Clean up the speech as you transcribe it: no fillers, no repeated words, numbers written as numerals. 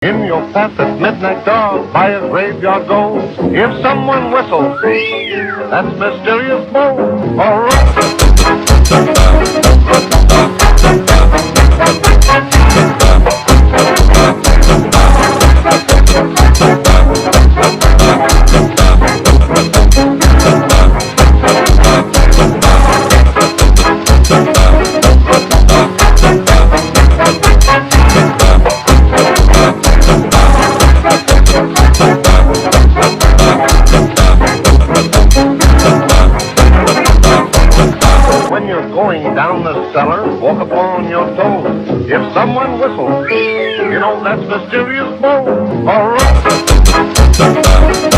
In your path at midnight dog, by a graveyard go. If someone whistles, that's mysterious Bo. All right. When you're going down the cellar, walk upon your toes. If someone whistles, you know that's mysterious Bo. All right.